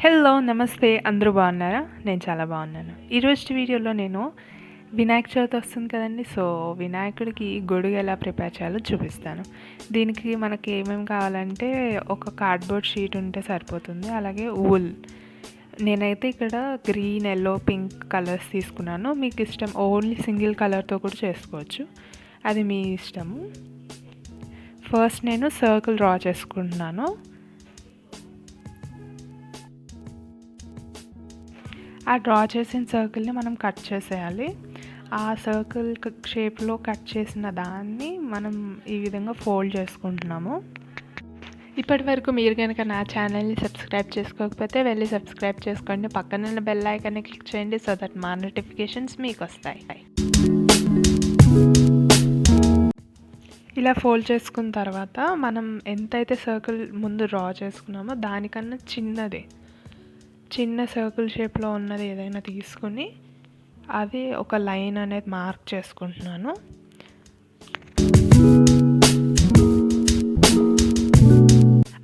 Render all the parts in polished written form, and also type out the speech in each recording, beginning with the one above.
Hello నమస్తే అందరూ బాగున్నారా? నేను చాలా బాగున్నాను. ఈరోజు వీడియోలో నేను వినాయక చవితి వస్తుంది కదండి. సో వినాయకుడికి గొడుగు ఎలా ప్రిపేర్ చేయాలో చూపిస్తాను. దీనికి మనకి ఏమేమి కావాలంటే ఒక కార్డ్బోర్డ్ షీట్ ఉంటే సరిపోతుంది. అలాగే వూల్. నేనైతే ఇక్కడ గ్రీన్, ఎల్లో, పింక్ కలర్స్ తీసుకున్నాను. మీకు ఇష్టం ఓన్లీ సింగిల్ కలర్తో కూడా చేసుకోవచ్చు, అది మీ ఇష్టము. ఫస్ట్ నేను సర్కిల్ డ్రా చేసుకుంటున్నాను. ఆ డ్రా చేసిన సర్కిల్ని మనం కట్ చేసేయాలి. ఆ సర్కిల్ షేప్లో కట్ చేసిన దాన్ని మనం ఈ విధంగా ఫోల్డ్ చేసుకుంటున్నాము. ఇప్పటి వరకు మీరు కనుక నా ఛానల్ని సబ్స్క్రైబ్ చేసుకోకపోతే వెళ్ళి సబ్స్క్రైబ్ చేసుకోండి. పక్కన ఉన్న బెల్ ఐకాన్ని క్లిక్ చేయండి, సో దట్ మా నోటిఫికేషన్స్ మీకు వస్తాయి. ఇలా ఫోల్డ్ చేసుకున్న తర్వాత మనం ఎంతైతే సర్కిల్ ముందు డ్రా చేసుకున్నామో దానికన్నా చిన్న సర్కిల్ షేప్లో ఉన్నది ఏదైనా తీసుకుని అది ఒక లైన్ అనేది మార్క్ చేసుకుంటున్నాను.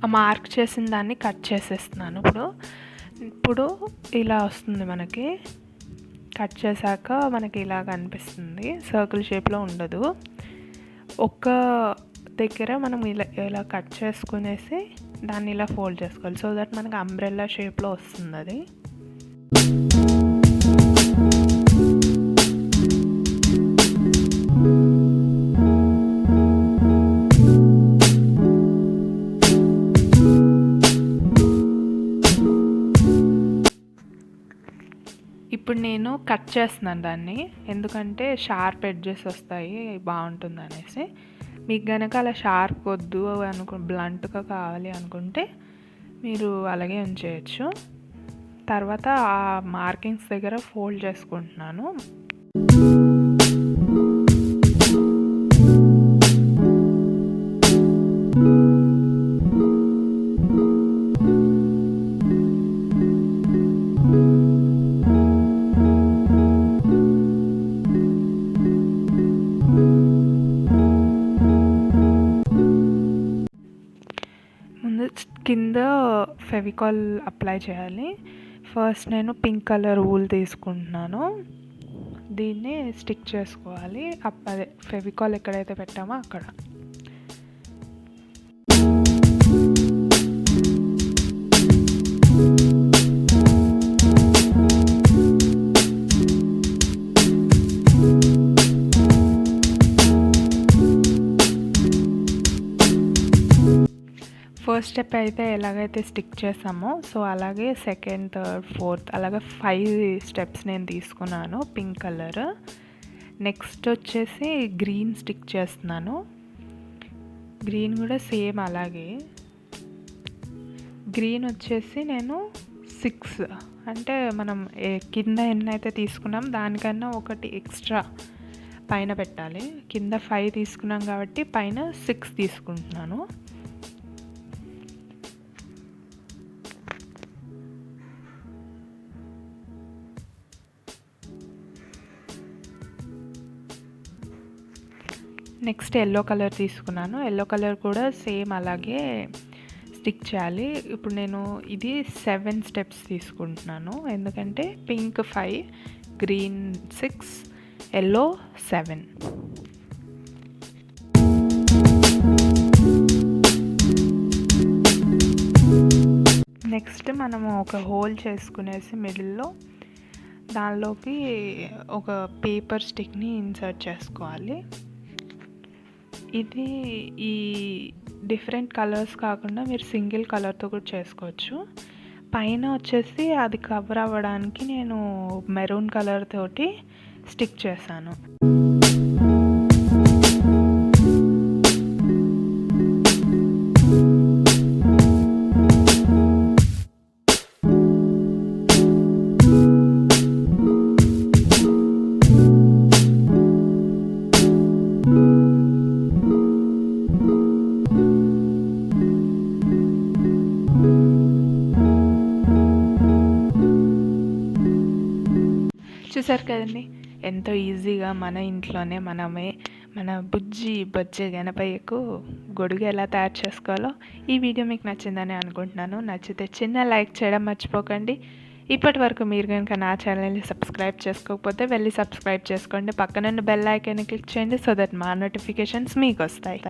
ఆ మార్క్ చేసిన దాన్ని కట్ చేసేస్తున్నాను. ఇప్పుడు ఇలా వస్తుంది. మనకి కట్ చేశాక మనకి ఇలా కనిపిస్తుంది. సర్కిల్ షేప్లో ఉండదు. ఒక దగ్గర మనం ఇలా కట్ చేసుకునేసి దాన్ని ఇలా ఫోల్డ్ చేసుకోవాలి, సో దట్ మనకి అంబ్రెల్లా షేప్లో వస్తుంది అది. ఇప్పుడు నేను కట్ చేస్తున్నాను దాన్ని, ఎందుకంటే షార్ప్ ఎడ్జెస్ వస్తాయి, బాగుంటుంది అనేసి. మీకు కనుక అలా షార్ప్ వద్దు బ్లంట్గా కావాలి అనుకుంటే మీరు అలాగే ఉంచేయచ్చు. తర్వాత ఆ మార్కింగ్స్ దగ్గర ఫోల్డ్ చేసుకుంటున్నాను. కింద ఫెవికాల్ అప్లై చేయాలి. ఫస్ట్ నేను పింక్ కలర్ వూల్ తీసుకుంటున్నాను. దీన్ని స్టిక్ చేసుకోవాలి. అదే ఫెవికాల్ ఎక్కడైతే పెట్టామో అక్కడ. ఫస్ట్ స్టెప్ అయితే ఎలాగైతే స్టిక్ చేసామో, సో అలాగే సెకండ్, థర్డ్, ఫోర్త్ అలాగే 5 స్టెప్స్ నేను తీసుకున్నాను. Pink colour. నెక్స్ట్ వచ్చేసి గ్రీన్ స్టిక్ చేస్తున్నాను. గ్రీన్ కూడా సేమ్ అలాగే. గ్రీన్ వచ్చేసి నేను 6, అంటే మనం కింద ఎన్నైతే తీసుకున్నాం దానికన్నా ఒకటి ఎక్స్ట్రా పైన పెట్టాలి. కింద 5 తీసుకున్నాం కాబట్టి పైన 6 తీసుకుంటున్నాను. నెక్స్ట్ ఎల్లో కలర్ తీసుకున్నాను. ఎల్లో కలర్ కూడా సేమ్ అలాగే స్టిక్ చేయాలి. ఇప్పుడు నేను ఇది 7 స్టెప్స్ తీసుకుంటున్నాను, ఎందుకంటే పింక్ 5, గ్రీన్ 6, ఎల్లో 7. నెక్స్ట్ మనము ఒక హోల్ చేసుకునేసి మిడిల్లో దానిలోకి ఒక పేపర్ స్టిక్ని ఇన్సర్ట్ చేసుకోవాలి. ఇది ఈ డిఫరెంట్ కలర్స్ కాకుండా మీరు సింగిల్ కలర్తో కూడా చేసుకోవచ్చు. పైన వచ్చేసి అది కవర్ అవ్వడానికి నేను మెరూన్ కలర్ తోటి స్టిక్ చేశాను. చూసారు కదండి, ఎంతో ఈజీగా మన ఇంట్లోనే మనమే మన బొజ్జే గణపయ్యకు గొడుగు ఎలా తయారు చేసుకోవాలో ఈ వీడియో మీకు నచ్చిందని అనుకుంటున్నాను. నచ్చితే చిన్న లైక్ చేయడం మర్చిపోకండి. ఇప్పటి వరకు మీరు కనుక నా ఛానల్ని సబ్స్క్రైబ్ చేసుకోకపోతే వెళ్ళి సబ్స్క్రైబ్ చేసుకోండి. పక్కనున్న బెల్ ఐకాన్ని క్లిక్ చేయండి సో దట్ మా నోటిఫికేషన్స్ మీకు వస్తాయి.